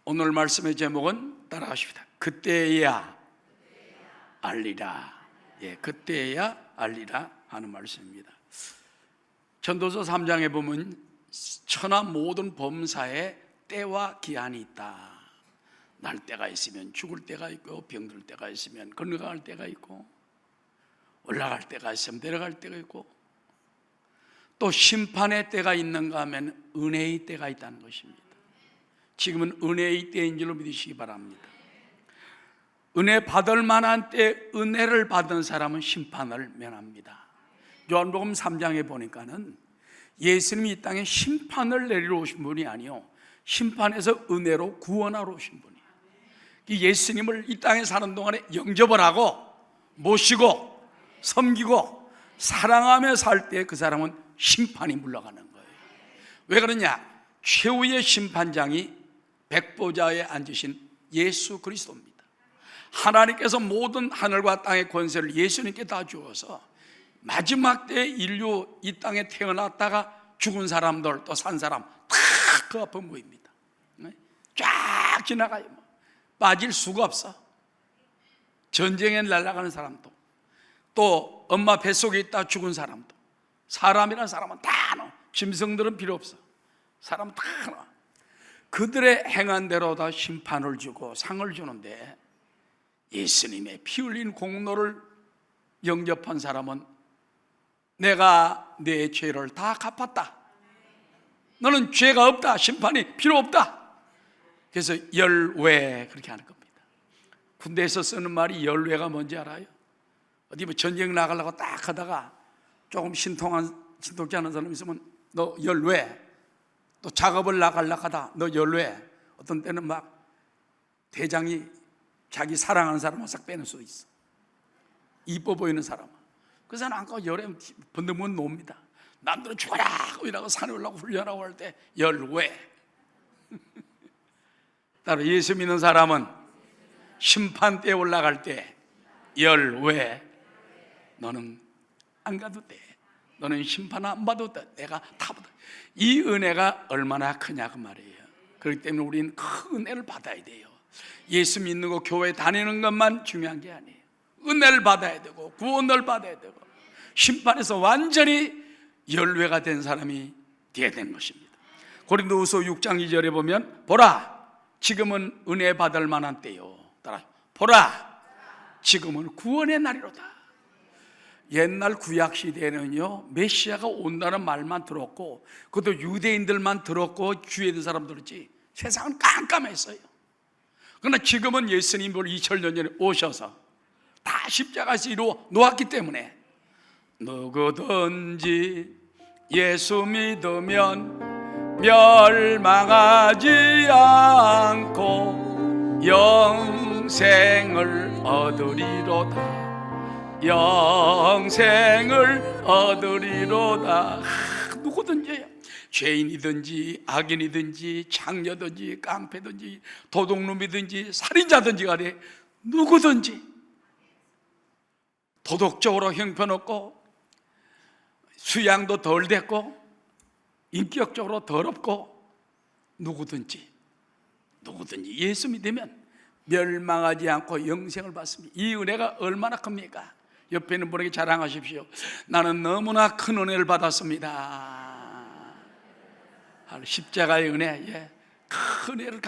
오늘 말씀의 제목은 따라하십니다. 그때야 알리라. 그때야 알리라 하는 말씀입니다. 전도서 3장에 보면 천하 모든 범사에 때와 기한이 있다. 날 때가 있으면 죽을 때가 있고, 병들 때가 있으면 건강할 때가 있고, 올라갈 때가 있으면 내려갈 때가 있고, 또 심판의 때가 있는가 하면 은혜의 때가 있다는 것입니다. 지금은 은혜의 때인 줄로 믿으시기 바랍니다. 은혜 받을 만한 때 은혜를 받은 사람은 심판을 면합니다. 요한복음 3장에 보니까는 예수님이 이 땅에 심판을 내리러 오신 분이 아니요, 심판에서 은혜로 구원하러 오신 분이에요. 예수님을 이 땅에 사는 동안에 영접을 하고 모시고 섬기고 사랑하며 살 때 그 사람은 심판이 물러가는 거예요. 왜 그러냐? 최후의 심판장이 백보좌에 앉으신 예수 그리스도입니다. 하나님께서 모든 하늘과 땅의 권세를 예수님께 다 주어서 마지막 때 인류 이 땅에 태어났다가 죽은 사람들 또 산 사람 다 그 앞에 모입니다. 쫙 지나가요. 빠질 수가 없어. 전쟁에 날아가는 사람도, 또 엄마 뱃속에 있다 죽은 사람도, 사람이라는 사람은 다 나와. 짐승들은 필요 없어. 사람은 다 나와. 그들의 행한 대로 다 심판을 주고 상을 주는데, 예수님의 피 흘린 공로를 영접한 사람은 내가 내 죄를 다 갚았다, 너는 죄가 없다, 심판이 필요 없다. 그래서 열외 그렇게 하는 겁니다. 군대에서 쓰는 말이 열외가 뭔지 알아요? 어디 뭐 전쟁 나가려고 딱 하다가 조금 신통치 않은 사람 있으면 너 열외, 또 작업을 나가려고 하다 너 열외. 어떤 때는 막 대장이 자기 사랑하는 사람을 싹 빼는 수도 있어. 이뻐 보이는 사람. 그 사람 안고 열에 번데면 놉니다. 남들은 죽어라 이라고 산에 올라가고 훈련하고 할 때 열외. 따로 예수 믿는 사람은 심판대에 올라갈 때 열외. 너는 안 가도 돼. 너는 심판 안 받아도 돼. 내가 다 받아. 이 은혜가 얼마나 크냐 그 말이에요. 그렇기 때문에 우리는 큰 은혜를 받아야 돼요. 예수 믿는 거, 교회 다니는 것만 중요한 게 아니에요. 은혜를 받아야 되고 구원을 받아야 되고 심판에서 완전히 열외가 된 사람이 되어야 되는 것입니다. 고린도후서 6장 2절에 보면 보라 지금은 은혜 받을 만한 때요. 따라 보라 지금은 구원의 날이로다. 옛날 구약 시대에는요, 메시아가 온다는 말만 들었고, 그것도 유대인들만 들었고 주에 있는 사람 들었지 세상은 깜깜했어요. 그러나 지금은 예수님이 2000년 전에 오셔서 다 십자가에서 이루어 놓았기 때문에 누구든지 예수 믿으면 멸망하지 않고 영생을 얻으리로다. 영생을 얻으리로다. 누구든지, 죄인이든지 악인이든지 장녀든지 깡패든지 도둑놈이든지 살인자든지 간에 누구든지 도덕적으로 형편없고 수양도 덜 됐고 인격적으로 더럽고 누구든지 예수 믿으면 멸망하지 않고 영생을 받습니다. 이 은혜가 얼마나 큽니까? 옆에 있는 분에게 자랑하십시오. 나는 너무나 큰 은혜를 받았습니다. 십자가의 은혜, 큰 은혜를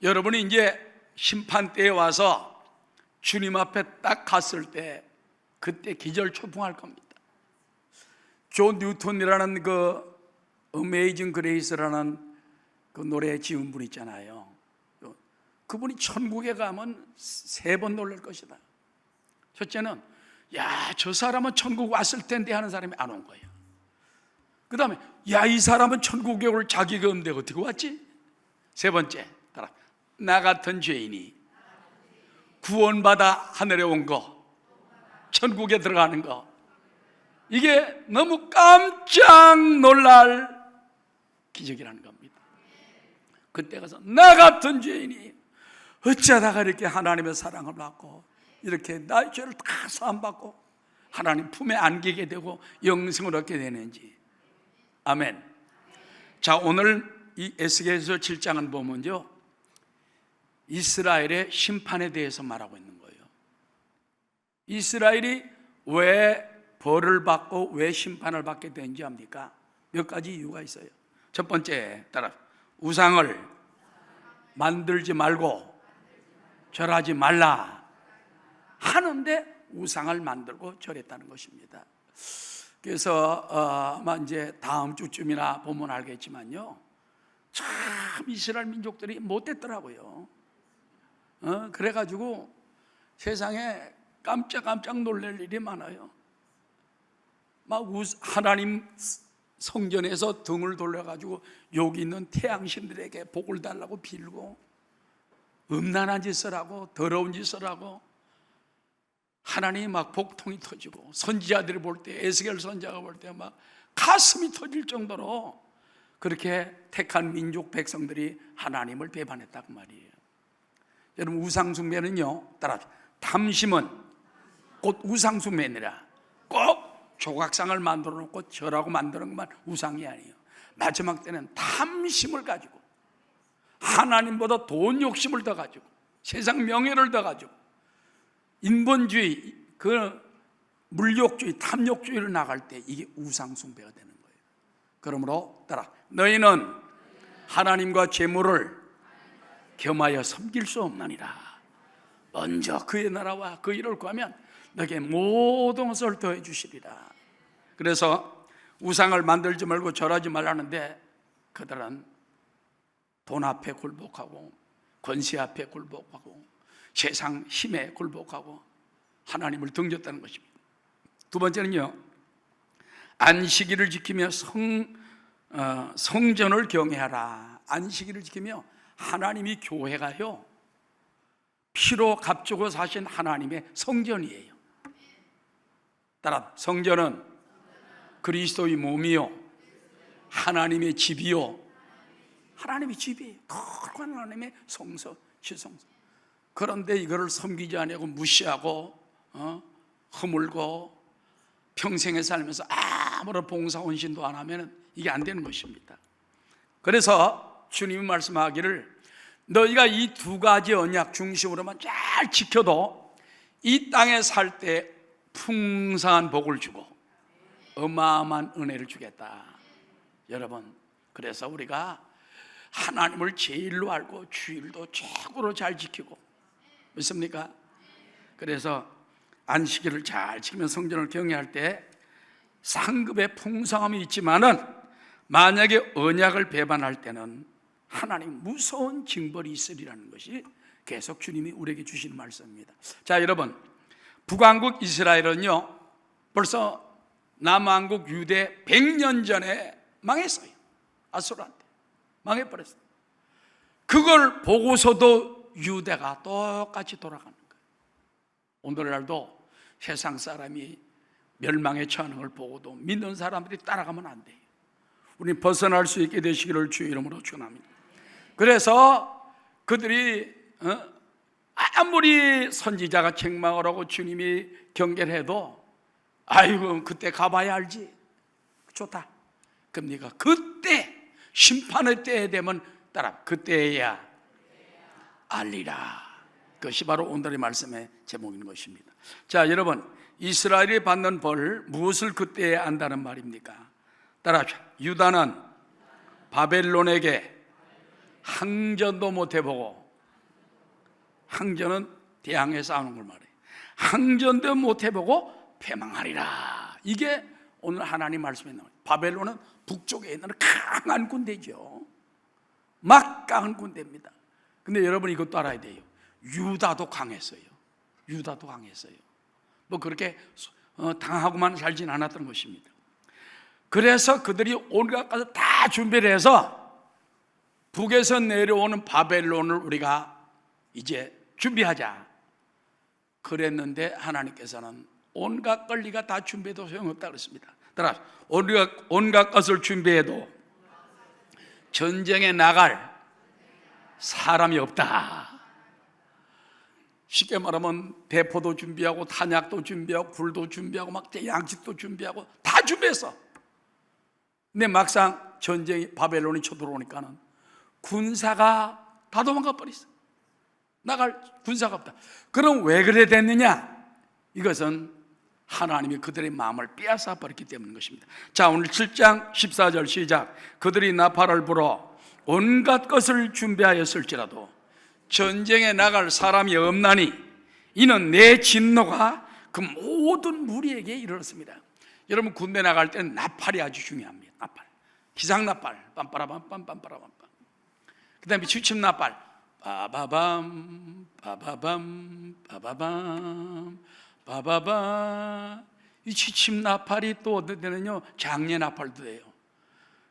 여러분이 이제 심판대에 와서 주님 앞에 딱 갔을 때 그때 기절초풍할 겁니다. 존 뉴턴이라는 그 어메이징 그레이스라는 그 노래 지은 분 있잖아요. 그분이 천국에 가면 3번 놀랄 것이다. 첫째는 저 사람은 천국 왔을 텐데 하는 사람이 안 온 거예요. 그 다음에 이 사람은 천국에 올 자기가 없는데 어떻게 왔지? 3번째, 나 같은 죄인이 구원받아 하늘에 온 거, 천국에 들어가는 거, 이게 너무 깜짝 놀랄 기적이라는 겁니다. 그때 가서 나 같은 죄인이 어쩌다가 이렇게 하나님의 사랑을 받고 이렇게 나의 죄를 다 사함받고 하나님 품에 안기게 되고 영생을 얻게 되는지. 아멘. 자, 오늘 이 에스겔서 7장은 보면요, 이스라엘의 심판에 대해서 말하고 있는 거예요. 이스라엘이 왜 벌을 받고 왜 심판을 받게 되는지 압니까? 몇 가지 이유가 있어요. 첫 번째, 따라 우상을 만들지 말고 절하지 말라 하는데 우상을 만들고 절했다는 것입니다. 그래서 아마 이제 다음 주쯤이나 보면 알겠지만요, 참 이스라엘 민족들이 못됐더라고요. 그래가지고 세상에 깜짝 놀랄 일이 많아요. 막 하나님 성전에서 등을 돌려가지고 여기 있는 태양신들에게 복을 달라고 빌고, 음란한 짓을 하고 더러운 짓을 하고, 하나님이 막 복통이 터지고, 선지자들이 볼 때, 에스겔 선지자가 볼 때 막 가슴이 터질 정도로 그렇게 택한 민족 백성들이 하나님을 배반했다고 말이에요. 여러분, 우상숭배는요, 따라 탐심은 곧 우상숭배니라. 꼭 조각상을 만들어 놓고 절하고 만드는 것만 우상이 아니에요. 마지막 때는 탐심을 가지고 하나님보다 돈 욕심을 더 가지고 세상 명예를 더 가지고 인본주의, 그 물욕주의, 탐욕주의를 나갈 때 이게 우상숭배가 되는 거예요. 그러므로 따라 너희는 하나님과 재물을 겸하여 섬길 수 없나니라. 먼저 그의 나라와 그 일을 구하면 너에게 모든 것을 더해 주시리라. 그래서 우상을 만들지 말고 절하지 말라는데 그들은 돈 앞에 굴복하고 권세 앞에 굴복하고 세상 힘에 굴복하고 하나님을 등졌다는 것입니다. 두 번째는요, 안식일을 지키며 성전을 경외하라. 안식일을 지키며 하나님이 교회가요, 피로 값주고 사신 하나님의 성전이에요. 따라 성전은 그리스도의 몸이요 하나님의 집이요, 하나님의 집이에요. 거룩한 하나님의 성소, 지성소. 그런데 이거를 섬기지 아니하고 무시하고 허물고 평생에 살면서 아무런 봉사 헌신도 안 하면 이게 안 되는 것입니다. 그래서 주님이 말씀하기를 너희가 이 두 가지 언약 중심으로만 잘 지켜도 이 땅에 살 때 풍성한 복을 주고 어마어마한 은혜를 주겠다. 여러분, 그래서 우리가 하나님을 제일로 알고 주일도 최고로 잘 지키고, 믿습니까? 그래서 안식일을 잘 지키면 성전을 경외할 때 상급의 풍성함이 있지만은 만약에 언약을 배반할 때는 하나님 무서운 징벌이 있으리라는 것이 계속 주님이 우리에게 주시는 말씀입니다. 자, 여러분, 북왕국 이스라엘은요 벌써 남왕국 유대 100년 전에 망했어요. 아수르한테 망해버렸어요. 그걸 보고서도 유대가 똑같이 돌아가는 거예요. 오늘날도 세상 사람이 멸망에 처하는 걸 보고도 믿는 사람들이 따라가면 안 돼요. 우리 벗어날 수 있게 되시기를 주의 이름으로 축원합니다. 그래서 그들이 아무리 선지자가 책망을 하고 주님이 경계해도 아이고 그때 가봐야 알지, 좋다. 그럼 네가 그때 심판의 때에 되면 따라 그때야 알리라. 그것이 바로 오늘의 말씀의 제목인 것입니다. 자, 여러분, 이스라엘이 받는 벌, 무엇을 그때에 안다는 말입니까? 따라합시다. 유다는 바벨론에게 항전도 못 해보고, 항전은 대항해 싸우는 걸 말해요. 항전도 못 해보고 패망하리라. 이게 오늘 하나님 말씀에 나와요. 바벨론은 북쪽에 있는 강한 군대죠. 막강한 군대입니다. 근데 여러분 이것도 알아야 돼요. 유다도 강했어요. 유다도 강했어요. 뭐 그렇게 당하고만 살진 않았던 것입니다. 그래서 그들이 온갖 것을 다 준비를 해서 북에서 내려오는 바벨론을 우리가 이제 준비하자 그랬는데 하나님께서는 온갖 걸 네가 다 준비해도 소용없다 그랬습니다. 따라 온갖 것을 준비해도 전쟁에 나갈 사람이 없다. 쉽게 말하면 대포도 준비하고 탄약도 준비하고 불도 준비하고 막 양식도 준비하고 다 준비했어. 근데 막상 전쟁이 바벨론이 쳐들어오니까는 군사가 다 도망가 버렸어. 나갈 군사가 없다. 그럼 왜 그래 됐느냐? 이것은 하나님이 그들의 마음을 빼앗아 버렸기 때문인 것입니다. 자, 오늘 7장 14절 시작. 그들이 나팔을 불어 온갖 것을 준비하였을지라도 전쟁에 나갈 사람이 없나니 이는 내 진노가 그 모든 무리에게 이르렀습니다. 여러분, 군대 나갈 때는 나팔이 아주 중요합니다. 나팔, 기상나팔, 빰빠라밤 빰빰빠라밤. 그 다음에 취침나팔, 빠바밤 빠바밤 빠바밤 빠바밤. 이 취침나팔이 또 어떨 때는요 장례나팔도 돼요.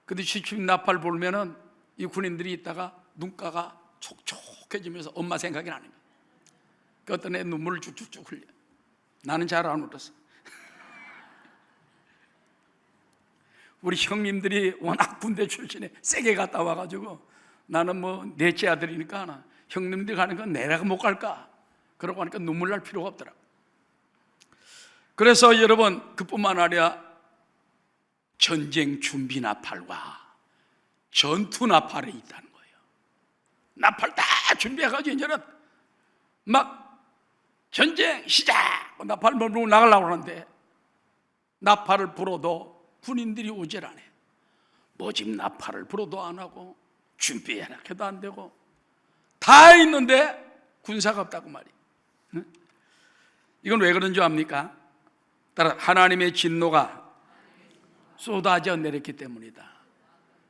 근데 취침나팔 불면은 이 군인들이 있다가 눈가가 촉촉해지면서 엄마 생각이 나는 거예요. 그 어떤 애 눈물을 쭉쭉쭉 흘려. 나는 잘 안 울었어. 우리 형님들이 워낙 군대 출신에 세게 갔다 와가지고 나는 뭐 넷째 아들이니까 하나 형님들 가는 건 내가 못 갈까 그러고 하니까 눈물 날 필요가 없더라고. 그래서 여러분, 그뿐만 아니라 전쟁 준비 나팔과 전투 나팔이 있다는 거예요. 나팔 다 준비해가지고 이제는 막 전쟁 시작! 나팔 불고 나가려고 하는데 나팔을 불어도 군인들이 오질 않아요. 모집 나팔을 불어도 안 하고 준비해라 해도 안 되고 다 있는데 군사가 없다고 말이에요. 이건 왜 그런 줄 압니까? 따라 하나님의 진노가 쏟아져 내렸기 때문이다.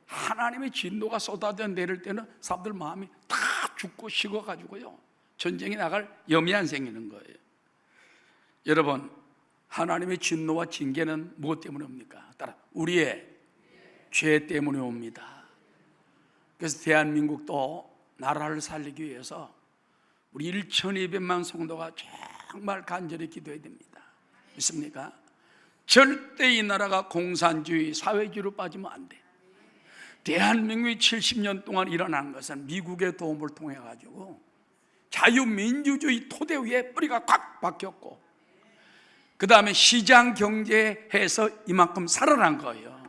하나님의 진노가 쏟아져 내릴 때는 사람들 마음이 다 죽고 식어가지고요 전쟁에 나갈 염이 안 생기는 거예요. 여러분, 하나님의 진노와 징계는 무엇 때문에 옵니까? 따라 우리의 죄 때문에 옵니다. 그래서 대한민국도 나라를 살리기 위해서 우리 1,200만 성도가 정말 간절히 기도해야 됩니다. 믿습니까? 절대 이 나라가 공산주의, 사회주의로 빠지면 안 돼. 대한민국이 70년 동안 일어난 것은 미국의 도움을 통해 가지고 자유민주주의 토대 위에 뿌리가 꽉 박혔고 그 다음에 시장 경제에서 이만큼 살아난 거예요.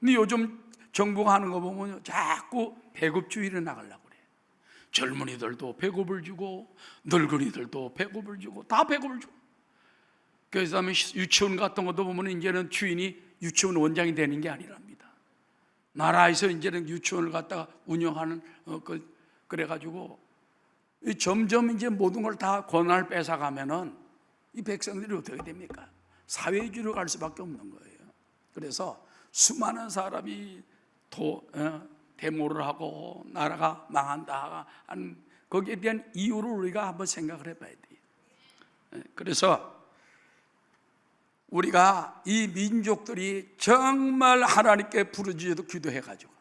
근데 요즘 정부가 하는 거 보면 자꾸 배급주의를 나가려고 그래. 젊은이들도 배급을 주고 늙은이들도 배급을 주고 다 배급을 주고. 그래서 다음에 유치원 같은 것도 보면 이제는 주인이 유치원 원장이 되는 게 아니랍니다. 나라에서 이제는 유치원을 갖다가 운영하는 그래가지고 점점 이제 모든 걸 다 권한을 뺏어가면은 이 백성들이 어떻게 됩니까? 사회주의로 갈 수밖에 없는 거예요. 그래서 수많은 사람이 데모를 하고 나라가 망한다 하는 거기에 대한 이유를 우리가 한번 생각을 해봐야 돼요. 그래서 우리가 이 민족들이 정말 하나님께 부르짖어도 기도해가지고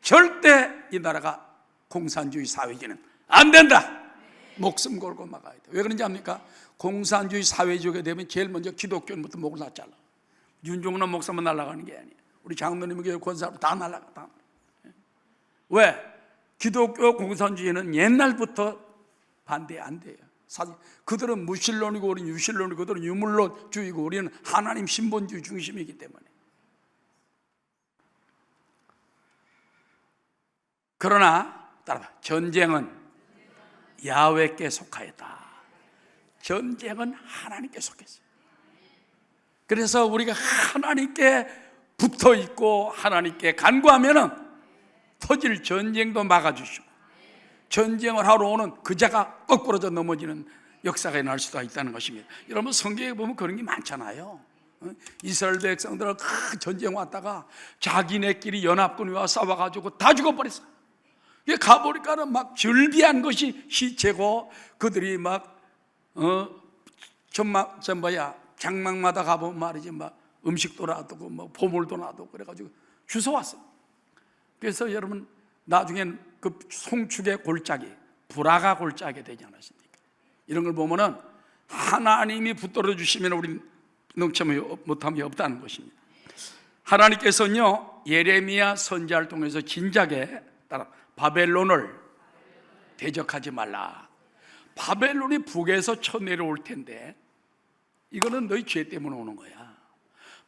절대 이 나라가 공산주의 사회주의는 안 된다. 목숨 걸고 막아야 돼. 왜 그런지 압니까? 공산주의 사회주의가 되면 제일 먼저 기독교부터 목을 다 잘라. 윤종란 목사만 날아가는 게 아니에요. 우리 장로님에게 권사로 다 날아가. 다. 왜? 기독교 공산주의는 옛날부터 반대 안 돼요. 사실 그들은 무신론이고 우리는 유신론이고 그들은 유물론주의고 우리는 하나님 신본주의 중심이기 때문에. 그러나 따라봐. 전쟁은 야훼께 속하였다. 전쟁은 하나님께 속했어요. 그래서 우리가 하나님께 붙어 있고 하나님께 간구하면은 터질 전쟁도 막아주시고 전쟁을 하러 오는 그자가 거꾸로져 넘어지는 역사가 일어날 수가 있다는 것입니다. 여러분, 성경에 보면 그런 게 많잖아요. 이스라엘 백성들은 전쟁 왔다가 자기네끼리 연합군이 와 싸워가지고 다 죽어버렸어요. 가보니까는 막 절비한 것이 시체고 그들이 막 장막마다 가보면 말이지 막 음식도 놔두고 뭐 보물도 놔두고 그래가지고 주워왔어. 그래서 여러분 나중엔 그 송축의 골짜기 브라가 골짜기 되지 않았습니까? 이런 걸 보면은 하나님이 붙들어 주시면 우리는 능치 못함이 없다는 것입니다. 하나님께서는요 예레미야 선지자를 통해서 진작에 따라 바벨론을 대적하지 말라. 바벨론이 북에서 쳐내려올 텐데 이거는 너희 죄 때문에 오는 거야.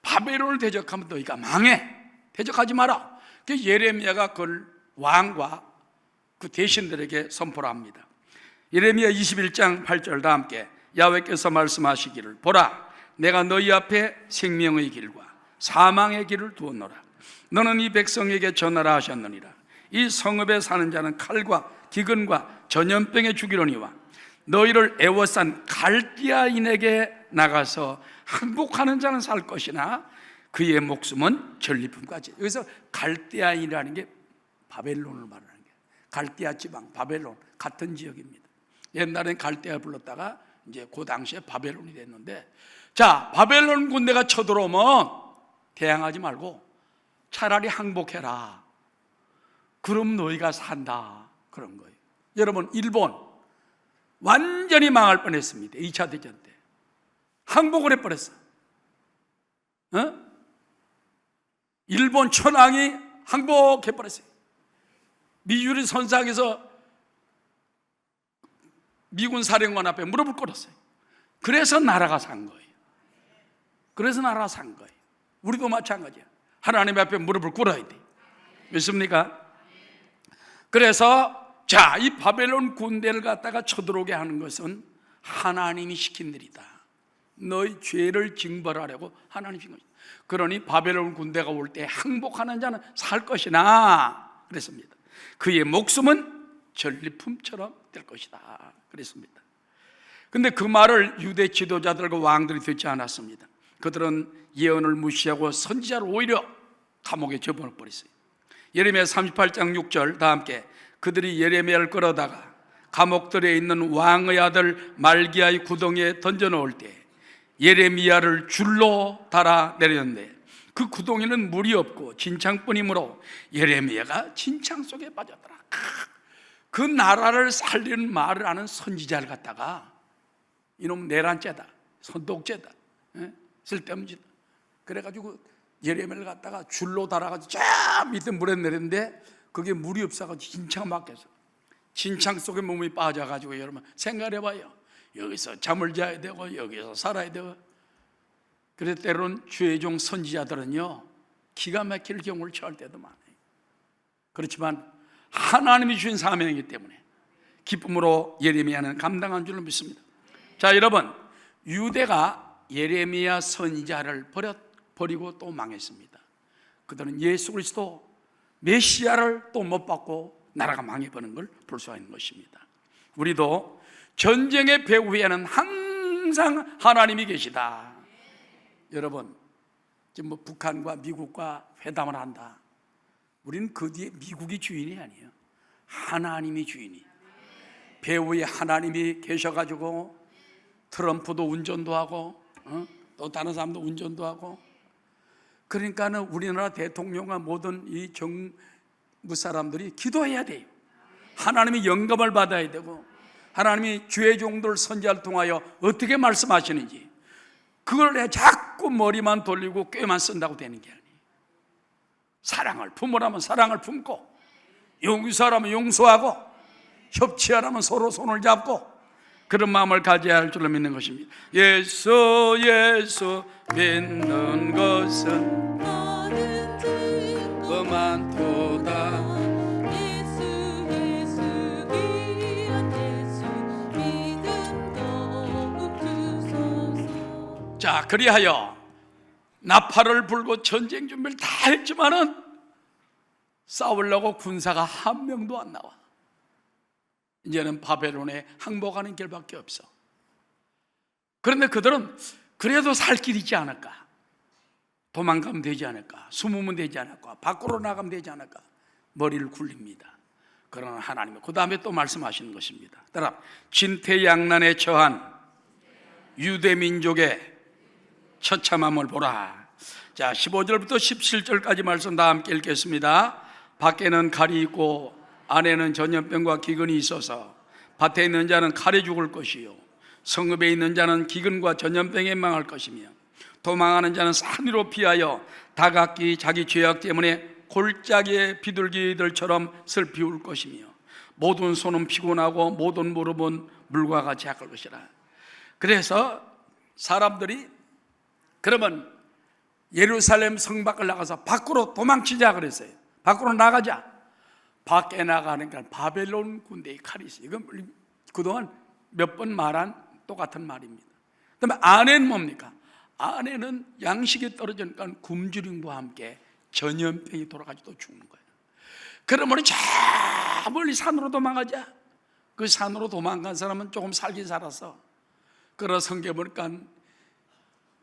바벨론을 대적하면 너희가 망해. 대적하지 마라. 그래서 예레미야가 그걸 왕과 그 대신들에게 선포를 합니다. 예레미야 21장 8절 다 함께 야훼께서 말씀하시기를 보라 내가 너희 앞에 생명의 길과 사망의 길을 두었노라. 너는 이 백성에게 전하라 하셨느니라. 이 성읍에 사는 자는 칼과 기근과 전염병에 죽이려니와 너희를 애워싼 갈대아인에게 나가서 항복하는 자는 살 것이나 그의 목숨은 전리품까지. 여기서 갈대아인이라는 게 바벨론을 말하는 게, 갈대아 지방 바벨론 같은 지역입니다. 옛날엔 갈대아 불렀다가 이제 그 당시에 바벨론이 됐는데, 자 바벨론 군대가 쳐들어오면 대항하지 말고 차라리 항복해라. 그럼 너희가 산다. 그런 거예요. 여러분 일본 완전히 망할 뻔했습니다. 2차 대전 때 항복을 해버렸어. 일본 천황이 항복해버렸어요. 미주리 선상에서 미군 사령관 앞에 무릎을 꿇었어요. 그래서 나라가 산 거예요. 그래서 나라가 산 거예요. 우리도 마찬가지야. 하나님 앞에 무릎을 꿇어야 돼. 믿습니까? 그래서 자, 이 바벨론 군대를 갖다가 쳐들어오게 하는 것은 하나님이 시킨 일이다. 너희 죄를 징벌하려고 하나님이 시킨 것이다. 그러니 바벨론 군대가 올 때 항복하는 자는 살 것이나 그랬습니다. 그의 목숨은 전리품처럼 될 것이다 그랬습니다. 근데 그 말을 유대 지도자들과 왕들이 듣지 않았습니다. 그들은 예언을 무시하고 선지자를 오히려 감옥에 접어버렸어요. 예레미야 38장 6절 다 함께 그들이 예레미야를 끌어다가 감옥들에 있는 왕의 아들 말기야의 구덩이에 던져놓을 때 예레미야를 줄로 달아 내렸는데 그 구덩이는 물이 없고 진창뿐이므로 예레미야가 진창 속에 빠졌더라. 그 나라를 살리는 말을 하는 선지자를 갖다가 이놈 내란죄다, 선독죄다, 쓸데없는 짓. 그래가지고 예레미야를 갖다가 줄로 달아가지고 쫙 밑에 물에 내렸는데 그게 물이 없어가지고 진창 막혀서 진창 속에 몸이 빠져가지고 여러분 생각해봐요. 여기서 잠을 자야 되고 여기서 살아야 되고. 그래서 때로는 주의종 선지자들은요 기가 막힐 경우를 처할 때도 많아요. 그렇지만 하나님이 주신 사명이기 때문에 기쁨으로 예레미야는 감당한 줄로 믿습니다. 자 여러분, 유대가 예레미야 선지자를 버리고 또 망했습니다. 그들은 예수 그리스도 메시아를 또 못 받고 나라가 망해버린 걸 볼 수가 있는 것입니다. 우리도 전쟁의 배후에는 항상 하나님이 계시다. 여러분 지금 뭐 북한과 미국과 회담을 한다. 우리는 그 뒤에 미국이 주인이 아니에요. 하나님이 주인이. 배후에 하나님이 계셔가지고 트럼프도 운전도 하고 또 다른 사람도 운전도 하고. 그러니까는 우리나라 대통령과 모든 이 정부 사람들이 기도해야 돼요. 하나님이 영감을 받아야 되고 하나님이 주의 종들 선지자를 통하여 어떻게 말씀하시는지 그걸 자꾸 머리만 돌리고 꾀만 쓴다고 되는 게 아니에요. 사랑을 품으라면 사랑을 품고 용서하라면 용서하고 협치하라면 서로 손을 잡고 그런 마음을 가져야 할 줄로 믿는 것입니다. 예수 예수 믿는 것은 그만두다. 예수 예수 귀한 예수 믿음 더욱 주소서. 자 그리하여 나팔을 불고 전쟁 준비를 다 했지만은 싸우려고 군사가 한 명도 안 나와. 이제는 바벨론에 항복하는 길밖에 없어. 그런데 그들은 그래도 살 길이 있지 않을까? 도망가면 되지 않을까? 숨으면 되지 않을까? 밖으로 나가면 되지 않을까? 머리를 굴립니다. 그러나 하나님은 그 다음에 또 말씀하시는 것입니다. 따라 진퇴양난에 처한 유대민족의 처참함을 보라. 자 15절부터 17절까지 말씀 다 함께 읽겠습니다. 밖에는 칼이 있고 안에는 전염병과 기근이 있어서 밭에 있는 자는 칼에 죽을 것이요 성읍에 있는 자는 기근과 전염병에 망할 것이며 도망하는 자는 산 위로 피하여 다각기 자기 죄악 때문에 골짜기의 비둘기들처럼 슬피 울 것이며 모든 손은 피곤하고 모든 무릎은 물과 같이 아플 것이라. 그래서 사람들이 그러면 예루살렘 성 밖을 나가서 밖으로 도망치자 그랬어요. 밖으로 나가자. 밖에 나가니까 바벨론 군대의 칼이 있어요. 이건 그동안 몇 번 말한 똑같은 말입니다. 그다음에 아내는 뭡니까? 아내는 양식이 떨어지니까 굶주림과 함께 전염병이 돌아가지고 죽는 거예요. 그러므로 저 멀리 산으로 도망가자. 그 산으로 도망간 사람은 조금 살긴 살았어. 그러나 성경에 보니까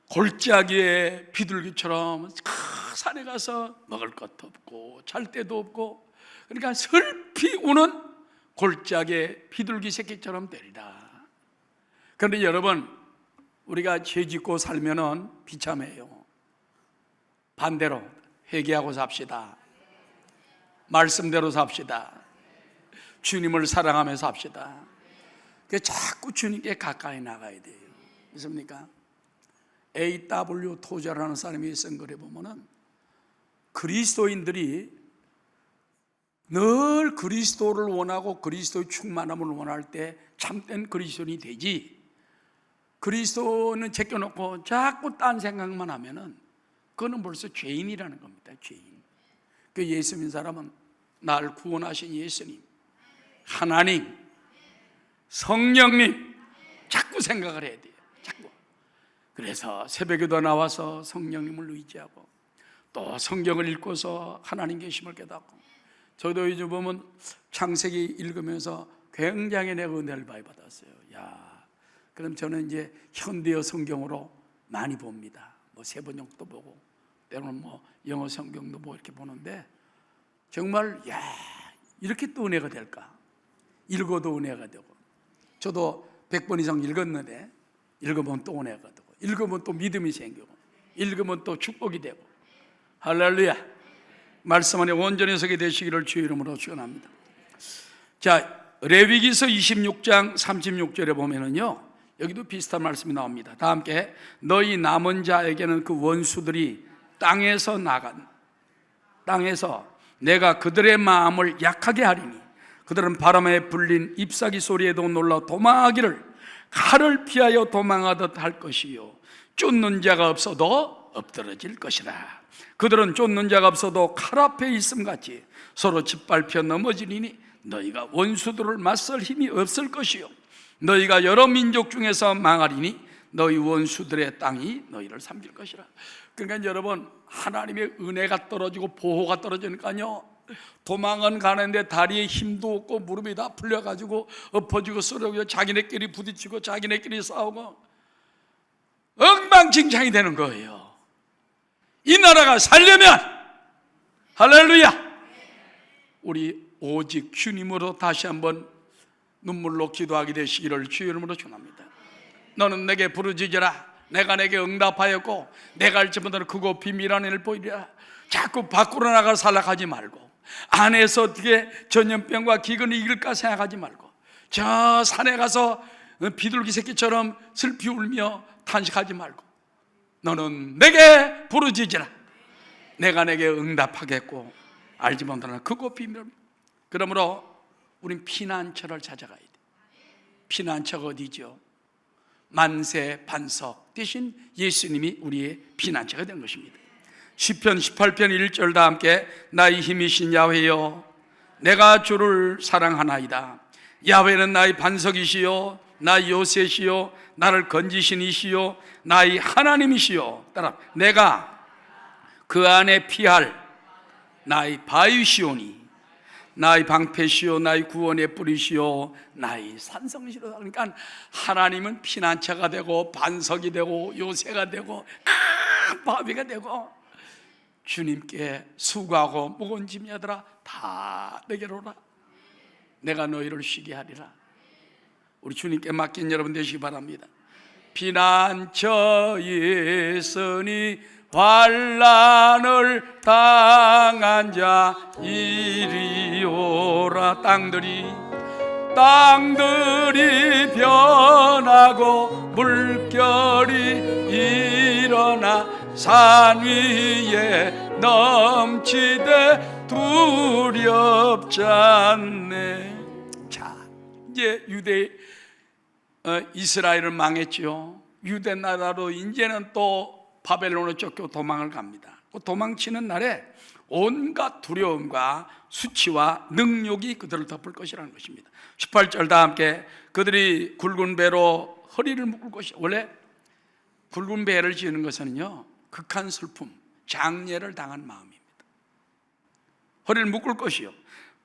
골짜기에 비둘기처럼 산에 가서 먹을 것도 없고 잘 데도 없고, 그러니까 슬피 우는 골짜기에 비둘기 새끼처럼 되리라. 그런데 여러분, 우리가 죄 짓고 살면은 비참해요. 반대로 회개하고 삽시다. 말씀대로 삽시다. 주님을 사랑하며 삽시다. 자꾸 주님께 가까이 나가야 돼요. 믿습니까? A.W. 토저라는 사람이 쓴 글에 보면은 그리스도인들이 늘 그리스도를 원하고 그리스도의 충만함을 원할 때 참된 그리스도인이 되지, 그리스도는 제껴놓고 자꾸 딴 생각만 하면은 그거는 벌써 죄인이라는 겁니다. 죄인. 그 예수 믿는 사람은 날 구원하신 예수님, 하나님, 성령님 자꾸 생각을 해야 돼요. 자꾸. 그래서 새벽에도 나와서 성령님을 의지하고 또 성경을 읽고서 하나님 계심을 깨닫고, 저도 요즘 보면 창세기 읽으면서 굉장히 내가 은혜를 많이 받았어요. 야, 그럼 저는 이제 현대어 성경으로 많이 봅니다. 뭐 세번역도 보고 때로는 뭐 영어 성경도 보고 이렇게 보는데, 정말 야, 이렇게 또 은혜가 될까? 읽어도 은혜가 되고, 저도 100번 이상 읽었는데 읽으면 또 은혜가 되고, 읽으면 또 믿음이 생기고, 읽으면 또 축복이 되고. 할렐루야. 말씀 안에 온전히 서게 되시기를 주의 이름으로 축원합니다. 자, 레위기서 26장 36절에 보면은요, 여기도 비슷한 말씀이 나옵니다. 다 함께, 너희 남은 자에게는 그 원수들이 땅에서 내가 그들의 마음을 약하게 하리니 그들은 바람에 불린 잎사귀 소리에도 놀라 도망하기를 칼을 피하여 도망하듯 할 것이요, 쫓는 자가 없어도 엎드러질 것이라. 그들은 쫓는 자가 없어도 칼 앞에 있음같이 서로 짓밟혀 넘어지리니 너희가 원수들을 맞설 힘이 없을 것이요, 너희가 여러 민족 중에서 망하리니 너희 원수들의 땅이 너희를 삼킬 것이라. 그러니까 여러분, 하나님의 은혜가 떨어지고 보호가 떨어지니까요, 도망은 가는데 다리에 힘도 없고 무릎이 다 풀려가지고 엎어지고 쓰러지고 자기네끼리 부딪히고 자기네끼리 싸우고 엉망진창이 되는 거예요. 이 나라가 살려면, 할렐루야, 우리 오직 주님으로 다시 한번 눈물로 기도하게 되시기를 주의 이름으로 축원합니다. 너는 내게 부르짖으라. 내가 내게 응답하였고 내가 할 때마다 크고 비밀한 일을 보이리라. 자꾸 밖으로 나가 살아가지 말고, 안에서 어떻게 전염병과 기근을 이길까 생각하지 말고, 저 산에 가서 비둘기 새끼처럼 슬피 울며 탄식하지 말고, 너는 내게 부르짖으라. 내가 내게 응답하겠고 알지 못하는 크고 비밀. 그러므로 우린 피난처를 찾아가야 돼. 피난처가 어디죠? 만세 반석 대신 예수님이 우리의 피난처가 된 것입니다. 시편 18편 1절 다 함께, 나의 힘이신 야훼여 내가 주를 사랑하나이다. 야훼는 나의 반석이시요 나의 요새시요 나를 건지신 이시요 나의 하나님이시요, 따라 내가 그 안에 피할 나의 바위시오니 나의 방패시요 나의 구원의 뿌리시요 나의 산성시로. 그러니까 하나님은 피난처가 되고 반석이 되고 요새가 되고 바위가 되고, 주님께 수고하고 무거운 짐이 아들아 다 내게로 오라. 내가 너희를 쉬게 하리라. 우리 주님께 맡긴 여러분 되시기 바랍니다. 피난처에 있으니 환난을 당한 자 이리 오라. 땅들이 변하고 물결이 일어나 산 위에 넘치되 두렵지 않네. 자, 이제 이스라엘은 망했죠. 유대 나라로 이제는 또 바벨론을 쫓겨 도망을 갑니다. 그 도망치는 날에 온갖 두려움과 수치와 능욕이 그들을 덮을 것이라는 것입니다. 18절 다 함께, 그들이 굵은 배로 허리를 묶을 것이. 원래 굵은 배를 지는 것은요, 극한 슬픔, 장례를 당한 마음입니다. 허리를 묶을 것이요,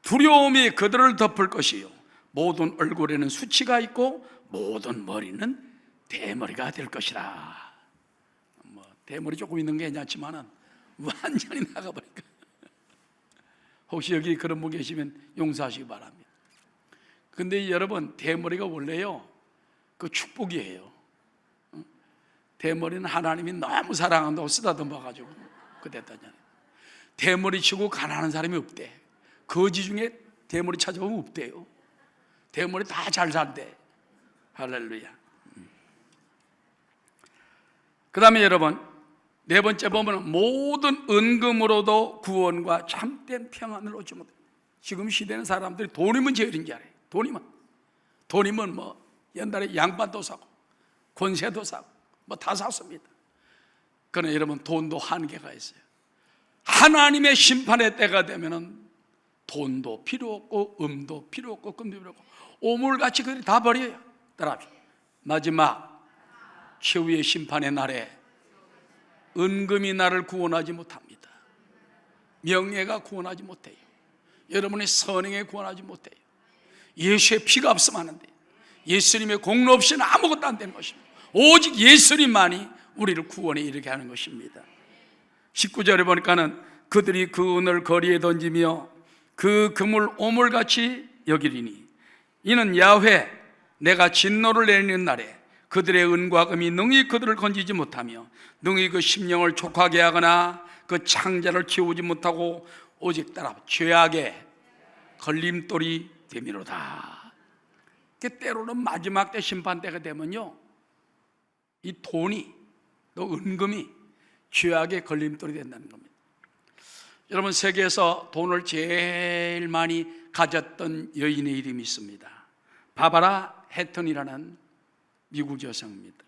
두려움이 그들을 덮을 것이요, 모든 얼굴에는 수치가 있고 모든 머리는 대머리가 될 것이라. 대머리 조금 있는 게 괜찮지만은 완전히 나가버릴까. 혹시 여기 그런 분 계시면 용서하시기 바랍니다. 근데 여러분, 대머리가 원래요, 그 축복이에요. 대머리는 하나님이 너무 사랑한다고 쓰다듬어 가지고 그랬다잖아요. 대머리 치고 가난한 사람이 없대. 거지 중에 대머리 찾아보면 없대요. 대머리 다 잘 산대. 할렐루야. 그 다음에 여러분, 네 번째 보면 모든 은금으로도 구원과 참된 평안을 얻지 못해. 지금 시대는 사람들이 돈이면 제일인 줄 알아요. 돈이면 뭐 옛날에 양반도 사고 권세도 사고 뭐 다 샀습니다. 그러나 여러분, 돈도 한계가 있어요. 하나님의 심판의 때가 되면은 돈도 필요 없고 음도 필요 없고 금도 필요 없고 오물같이 그들이 다 버려요. 따라합시다. 마지막 최후의 심판의 날에 은금이 나를 구원하지 못합니다. 명예가 구원하지 못해요. 여러분의 선행에 구원하지 못해요. 예수의 피가 없으면 하는데, 예수님의 공로 없이는 아무것도 안 되는 것입니다. 오직 예수님만이 우리를 구원에 이르게 하는 것입니다. 19절에 보니까는 그들이 그 은을 거리에 던지며 그 금을 오물같이 여기리니 이는 야훼 내가 진노를 내리는 날에 그들의 은과 금이 능히 그들을 건지지 못하며 능히 그 심령을 촉하게 하거나 그 창자를 키우지 못하고 오직 따라 죄악의 걸림돌이 되미로다. 때로는 마지막 때 심판 때가 되면요, 이 돈이 또 은금이 죄악의 걸림돌이 된다는 겁니다. 여러분, 세계에서 돈을 제일 많이 가졌던 여인의 이름이 있습니다. 바바라 해턴이라는 미국 여성입니다.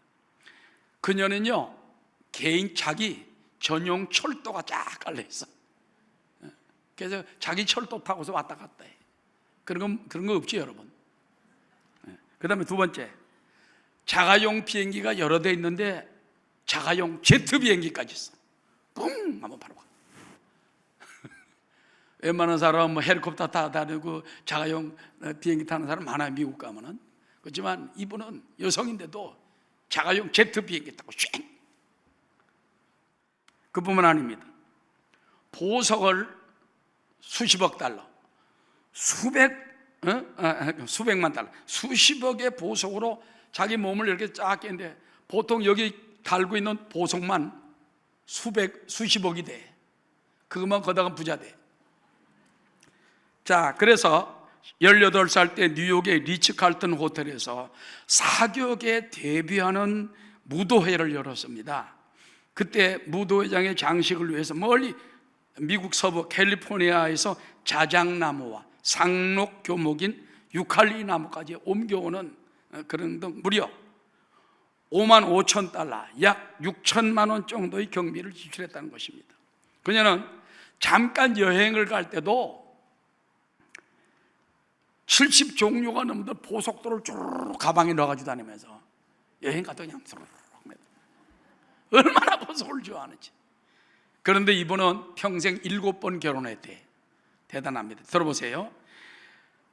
그녀는요, 개인 자기 전용 철도가 쫙 깔려 있어. 그래서 자기 철도 타고서 왔다 갔다 해. 그런 거 없지 여러분. 그 다음에 두 번째, 자가용 비행기가 여러 대 있는데 자가용 제트 비행기까지 있어. 뿡 한번 바로 가. 웬만한 사람은 뭐 헬리콥터 타다니고 자가용 비행기 타는 사람 많아요, 미국 가면은. 그렇지만 이분은 여성인데도 자가용 제트 비행기 타고 쉥. 그뿐만 아닙니다. 보석을 수십억 달러, 수백만 달러, 수십억의 보석으로 자기 몸을 이렇게 쫙 깼는데 보통 여기 달고 있는 보석만 수십억이 돼. 그것만 거다가 부자 돼. 자, 그래서 18살 때 뉴욕의 리츠칼튼 호텔에서 사격에 데뷔하는 무도회를 열었습니다. 그때 무도회장의 장식을 위해서 멀리 미국 서부 캘리포니아에서 자작나무와 상록 교목인 유칼리 나무까지 옮겨오는 그런 등 무려 5만 5천 달러, 약 6천만 원 정도의 경비를 지출했다는 것입니다. 그녀는 잠깐 여행을 갈 때도 70종류가 넘는 보석도를 쭉 가방에 넣어가지고 다니면서 여행 가도 그냥 얼마나 보석을 좋아하는지. 그런데 이분은 평생 7번 결혼했대. 대단합니다. 들어보세요.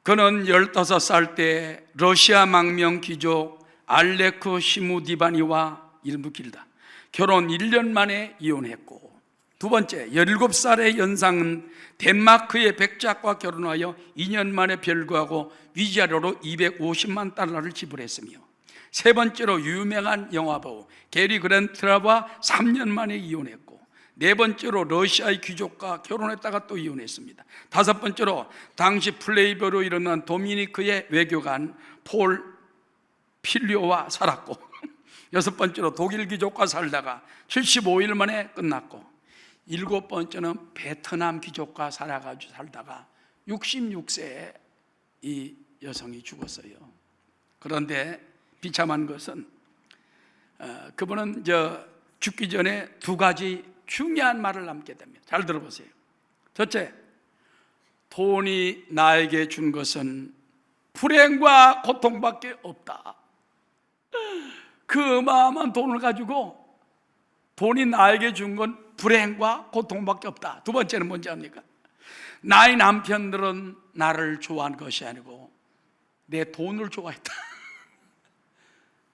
그는 15살 때 러시아 망명 귀족 알레크 시무디바니와 이름도 길다. 결혼 1년 만에 이혼했고, 두 번째 17살의 연상은 덴마크의 백작과 결혼하여 2년 만에 별거하고 위자료로 250만 달러를 지불했으며, 세 번째로 유명한 영화배우 게리 그랜트와 3년 만에 이혼했고, 네 번째로 러시아의 귀족과 결혼했다가 또 이혼했습니다. 다섯 번째로 당시 플레이보이로 일어난 도미니크의 외교관 폴 필리오와 살았고, 여섯 번째로 독일 귀족과 살다가 75일 만에 끝났고, 일곱 번째는 베트남 귀족과 살다가 66세에 이 여성이 죽었어요. 그런데 비참한 것은 그분은 죽기 전에 두 가지 중요한 말을 남게 됩니다. 잘 들어보세요. 첫째, 돈이 나에게 준 것은 불행과 고통밖에 없다. 그 어마어마한 돈을 가지고 돈이 나에게 준 건 불행과 고통밖에 없다. 두 번째는 뭔지 압니까? 나의 남편들은 나를 좋아한 것이 아니고 내 돈을 좋아했다.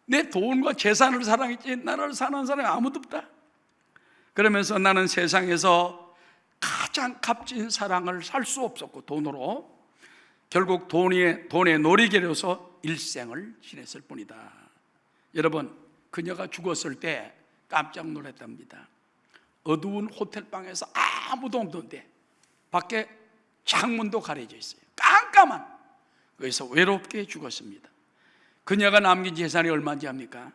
내 돈과 재산을 사랑했지 나를 사랑하는 사람이 아무도 없다. 그러면서 나는 세상에서 가장 값진 사랑을 살 수 없었고 돈으로 결국 돈의 놀이개로서 일생을 지냈을 뿐이다. 여러분, 그녀가 죽었을 때 깜짝 놀랐답니다. 어두운 호텔방에서 아무도 없는데 밖에 창문도 가려져 있어요. 깜깜한. 거기서 외롭게 죽었습니다. 그녀가 남긴 재산이 얼마인지 압니까?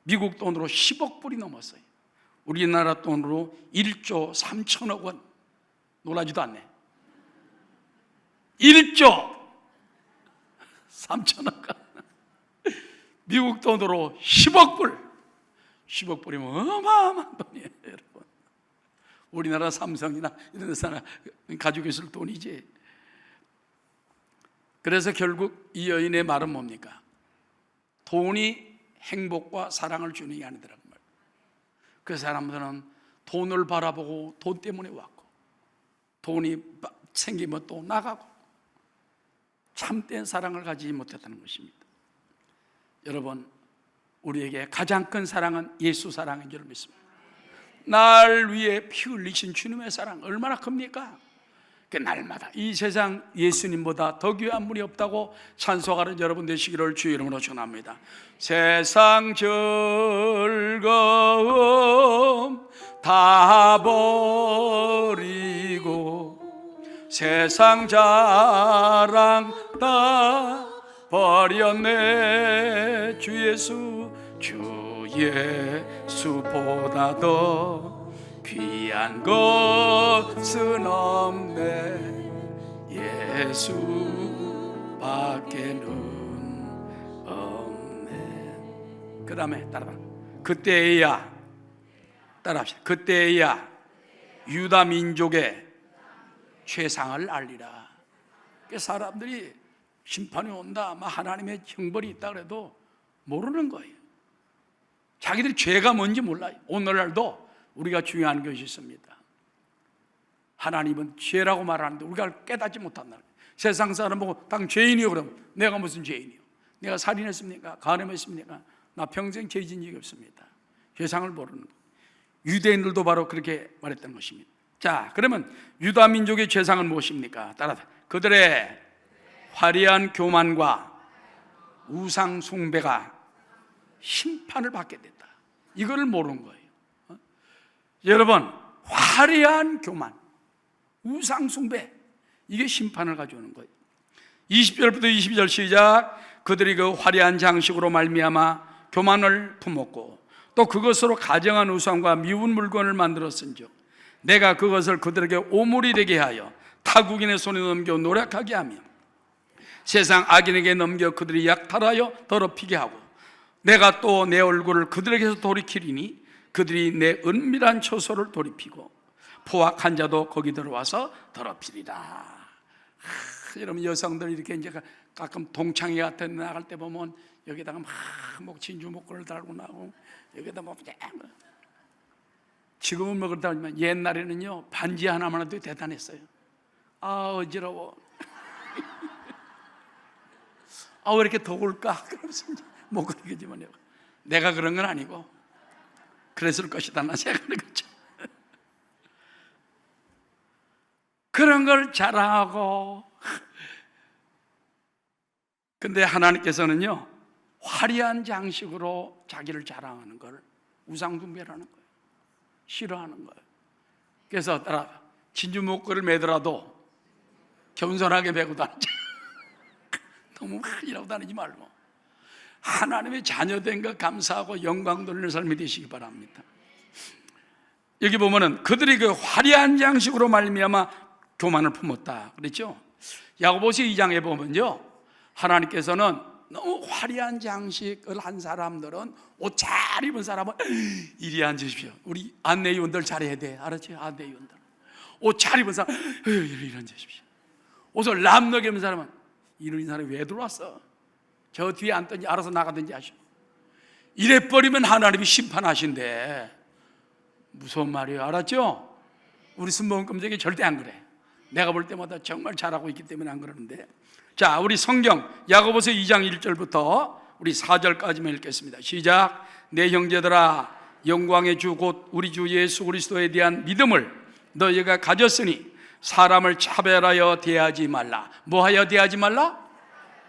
미국 돈으로 10억 불이 넘었어요. 우리나라 돈으로 1조 3천억 원. 놀라지도 않네. 1조 3천억. 미국 돈으로 10억 불. 10억 불이면 어마어마한 돈이에요, 여러분. 우리나라 삼성이나 이런 데서 가지고 있을 돈이지. 그래서 결국 이 여인의 말은 뭡니까? 돈이 행복과 사랑을 주는 게 아니더라고 말이에요. 그 사람들은 돈을 바라보고 돈 때문에 왔고 돈이 생기면 또 나가고 참된 사랑을 가지지 못했다는 것입니다. 여러분, 우리에게 가장 큰 사랑은 예수 사랑인 줄 믿습니다. 날 위해 피 흘리신 주님의 사랑 얼마나 큽니까? 날마다 이 세상 예수님보다 더 귀한 분이 없다고 찬송하는 여러분 되시기를 주의 이름으로 축원합니다. 세상 즐거움 다 버리고 세상 자랑 다 버렸네. 주 예수보다 더 귀한 것은 없네. 예수밖에는 없네. 그 다음에 따라봐. 그때야, 따라합시다. 그때야 유다 민족의 최상을 알리라. 사람들이 심판이 온다, 하나님의 형벌이 있다 그래도 모르는 거예요. 자기들이 죄가 뭔지 몰라요. 오늘날도 우리가 중요한 것이 있습니다. 하나님은 죄라고 말하는데 우리가 깨닫지 못한다. 세상 사람 보고 당 죄인이요 그러면 내가 무슨 죄인이요? 내가 살인했습니까? 간음했습니까? 나 평생 죄 지은 적이 없습니다. 세상을 모르는 거. 유대인들도 바로 그렇게 말했던 것입니다. 자, 그러면 유다 민족의 죄상은 무엇입니까? 따라서 그들의 화려한 교만과 우상 숭배가 심판을 받게 된다. 이걸 모르는 거예요. 여러분, 화려한 교만, 우상 숭배, 이게 심판을 가져오는 거예요. 20절부터 22절 시작. 그들이 그 화려한 장식으로 말미암아 교만을 품었고 또 그것으로 가정한 우상과 미운 물건을 만들었은즉 내가 그것을 그들에게 오물이 되게 하여 타국인의 손에 넘겨 노력하게 하며 세상 악인에게 넘겨 그들이 약탈하여 더럽히게 하고 내가 또 내 얼굴을 그들에게서 돌이키리니 그들이 내 은밀한 처소를 돌이키고 포악한 자도 거기 들어와서 더럽히리라. 여러분, 여성들이 이렇게 이제 가끔 동창회 같은 데 나갈 때 보면 여기다가 막 진주 목걸이를 달고 나고 여기다 지금은 그렇다 하지만 옛날에는요 반지 하나만 해도 대단했어요. 어지러워. 왜 이렇게 더울까? 그러면서 목걸이겠지만요. 내가 그런 건 아니고 그랬을 것이다 나 생각하는 거죠. 그런 걸 자랑하고. 근데 하나님께서는요 화려한 장식으로 자기를 자랑하는 걸 우상숭배라는 거예요. 싫어하는 거예요. 그래서 따라 진주 목걸이를 매더라도 겸손하게 매고 다니지. 너무 이라고 다니지 말고 하나님의 자녀된 것 감사하고 영광 돌리는 삶이 되시기 바랍니다. 여기 보면은 그들이 그 화려한 장식으로 말미암아 교만을 품었다 그랬죠. 야고보서 2장에 보면요 하나님께서는 너무 화려한 장식을 한 사람들은 옷 잘 입은 사람은 이리 앉으십시오. 우리 안내위원들 잘해야 돼. 알았지? 안내위원들 옷 잘 입은 사람 이리 앉으십시오. 옷을 남나게 입은 사람은 이런 사람이 왜 들어왔어? 저 뒤에 앉든지 알아서 나가든지 하시오. 이래버리면 하나님이 심판하신대. 무서운 말이에요. 알았죠? 우리 순복음 검정이 절대 안 그래. 내가 볼 때마다 정말 잘하고 있기 때문에 안 그러는데. 자, 우리 성경 야고보서 2장 1절부터 우리 4절까지만 읽겠습니다. 시작. 내 형제들아, 영광의 주 곧 우리 주 예수 그리스도에 대한 믿음을 너희가 가졌으니 사람을 차별하여 대하지 말라. 뭐하여 대하지 말라?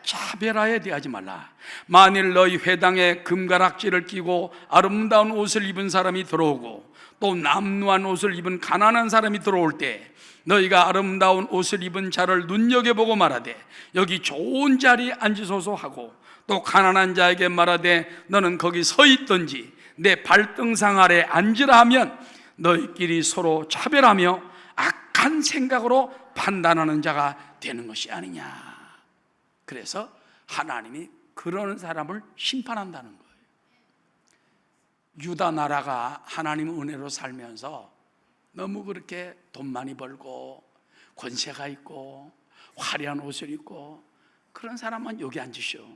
차별하여 대하지 말라. 만일 너희 회당에 금가락지를 끼고 아름다운 옷을 입은 사람이 들어오고 또 남루한 옷을 입은 가난한 사람이 들어올 때 너희가 아름다운 옷을 입은 자를 눈여겨보고 말하되 여기 좋은 자리에 앉으소서 하고 또 가난한 자에게 말하되 너는 거기 서 있든지 내 발등상 아래 앉으라 하면 너희끼리 서로 차별하며 악한 생각으로 판단하는 자가 되는 것이 아니냐. 그래서 하나님이 그런 사람을 심판한다는 거예요. 유다 나라가 하나님 은혜로 살면서 너무 그렇게 돈 많이 벌고 권세가 있고 화려한 옷을 입고 그런 사람만 여기 앉으시오.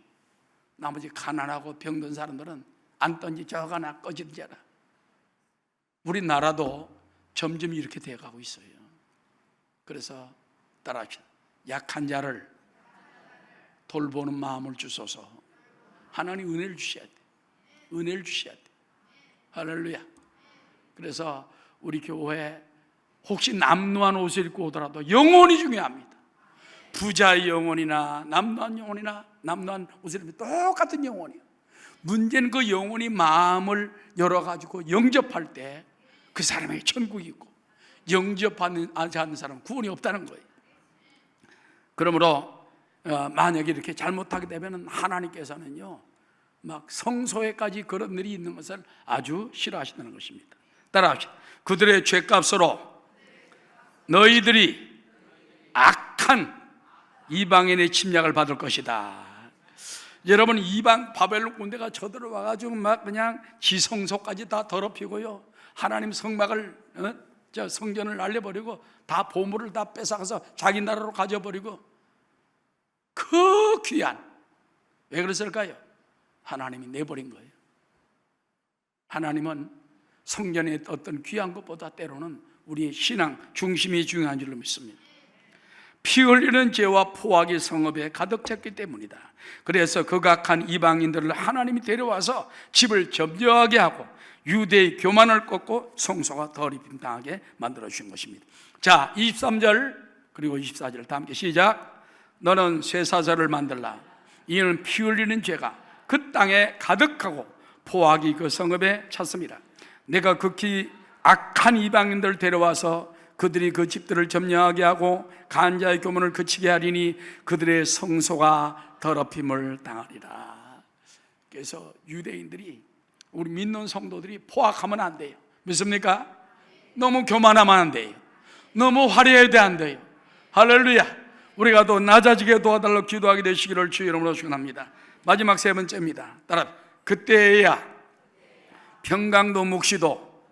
나머지 가난하고 병든 사람들은 앉든지 저거나 꺼지든지라. 우리나라도 점점 이렇게 돼가고 있어요. 그래서 따라합시다. 약한 자를 돌보는 마음을 주소서. 하나님 은혜를 주셔야 돼. 은혜를 주셔야 돼. 할렐루야. 그래서 우리 교회 혹시 남루한 옷을 입고 오더라도 영혼이 중요합니다. 부자의 영혼이나 남루한 영혼이나 남루한 옷을 입으면 똑같은 영혼이에요. 문제는 그 영혼이 마음을 열어가지고 영접할 때 그 사람에게 천국이 있고 영접하지 않는 사람은 구원이 없다는 거예요. 그러므로 만약에 이렇게 잘못하게 되면 하나님께서는요 막 성소에까지 그런 일이 있는 것을 아주 싫어하시다는 것입니다. 따라합시다. 그들의 죄값으로 너희들이 악한 이방인의 침략을 받을 것이다. 여러분, 이방 바벨론 군대가 쳐들어와가지고 막 그냥 지성소까지 다 더럽히고요, 하나님 성막을 성전을 날려버리고 다 보물을 다 뺏어가서 자기 나라로 가져버리고, 그 귀한, 왜 그랬을까요? 하나님이 내버린 거예요. 하나님은 성전에 어떤 귀한 것보다 때로는 우리의 신앙 중심이 중요한 줄로 믿습니다. 피 흘리는 죄와 포악이 성읍에 가득 찼기 때문이다. 그래서 극악한 이방인들을 하나님이 데려와서 집을 점령하게 하고 유대의 교만을 꺾고 성소가 더럽힘 당하게 만들어 주신 것입니다. 자, 23절 그리고 24절 다 함께 시작. 너는 쇠사슬을 만들라. 이는 피 흘리는 죄가 그 땅에 가득하고 포악이 그 성읍에 찼습니다. 내가 극히 악한 이방인들 데려와서 그들이 그 집들을 점령하게 하고 간자의 교문을 그치게 하리니 그들의 성소가 더럽힘을 당하리라. 그래서 유대인들이, 우리 믿는 성도들이 포악하면 안 돼요. 믿습니까? 너무 교만하면 안 돼요. 너무 화려해야 안 돼요. 할렐루야. 우리가 더 낮아지게 도와달라고 기도하게 되시기를 주의 이름으로 축원합니다. 마지막 세 번째입니다. 따라, 그때야 평강도 묵시도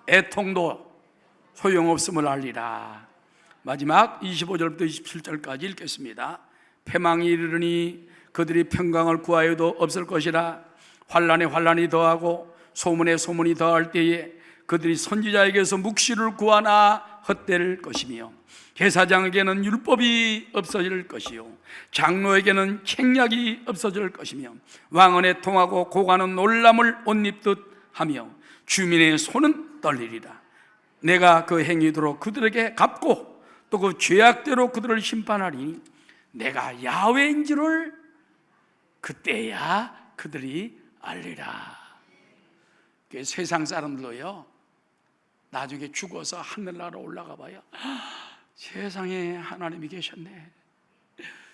애통도 소용없음을 알리라. 마지막 25절부터 27절까지 읽겠습니다. 패망이 이르르니 그들이 평강을 구하여도 없을 것이라. 환난에 환난이 더하고 소문에 소문이 더할 때에 그들이 선지자에게서 묵시를 구하나 헛될 것이며 제사장에게는 율법이 없어질 것이요 장로에게는 책략이 없어질 것이며 왕은 애통하고 고관은 놀람을 옷 입듯 하며 주민의 손은 떨리리라. 내가 그 행위대로 그들에게 갚고 또 그 죄악대로 그들을 심판하리니 내가 야훼인 줄을 그때야 그들이 알리라. 세상 사람들도요, 나중에 죽어서 하늘나라 올라가 봐요. 세상에 하나님이 계셨네.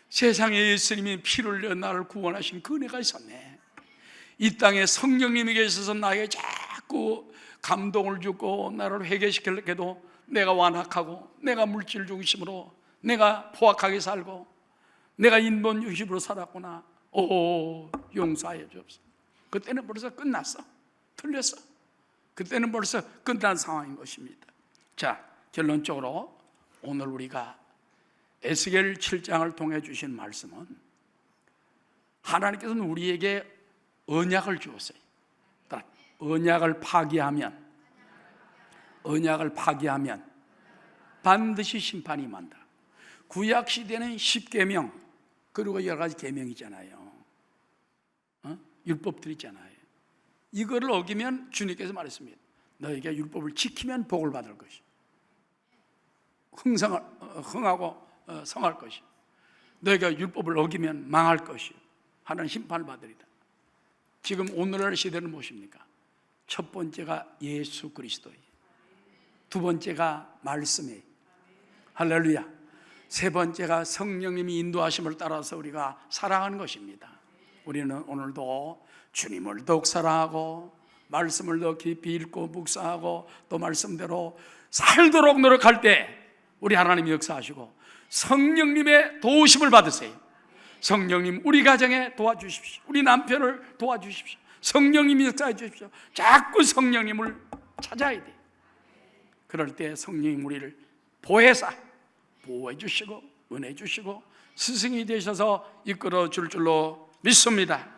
세상에 예수님이 피를 흘려 나를 구원하신 그 은혜가 있었네. 이 땅에 성령님이 계셔서 나에게 자꾸 감동을 주고 나를 회개시키려고 해도 내가 완악하고 내가 물질 중심으로 내가 포악하게 살고 내가 인본 중심으로 살았구나. 오, 용서해 주옵소서. 그때는 벌써 끝났어. 틀렸어. 그때는 벌써 끝난 상황인 것입니다. 자, 결론적으로 오늘 우리가 에스겔 7장을 통해 주신 말씀은 하나님께서는 우리에게 언약을 주었어요. 언약을 파기하면 반드시 심판이 임한다. 구약 시대는 10계명 그리고 여러 가지 계명이잖아요. 율법들이 있잖아요. 이거를 어기면 주님께서 말했습니다. 너희가 율법을 지키면 복을 받을 것이, 흥하고 성할 것이, 너희가 율법을 어기면 망할 것이, 하나님 심판을 받으리다. 지금 오늘날 시대는 무엇입니까? 첫 번째가 예수 그리스도예요. 두 번째가 말씀이에요. 할렐루야. 세 번째가 성령님이 인도하심을 따라서 우리가 살아가는 것입니다. 우리는 오늘도 주님을 더욱 사랑하고 말씀을 더 깊이 읽고 묵상하고 또 말씀대로 살도록 노력할 때 우리 하나님이 역사하시고 성령님의 도우심을 받으세요. 성령님 우리 가정에 도와주십시오. 우리 남편을 도와주십시오. 성령님이 역사해 주십시오. 자꾸 성령님을 찾아야 돼. 그럴 때 성령님 우리를 보호해 주시고 은혜 주시고 스승이 되셔서 이끌어 줄 줄로 믿습니다.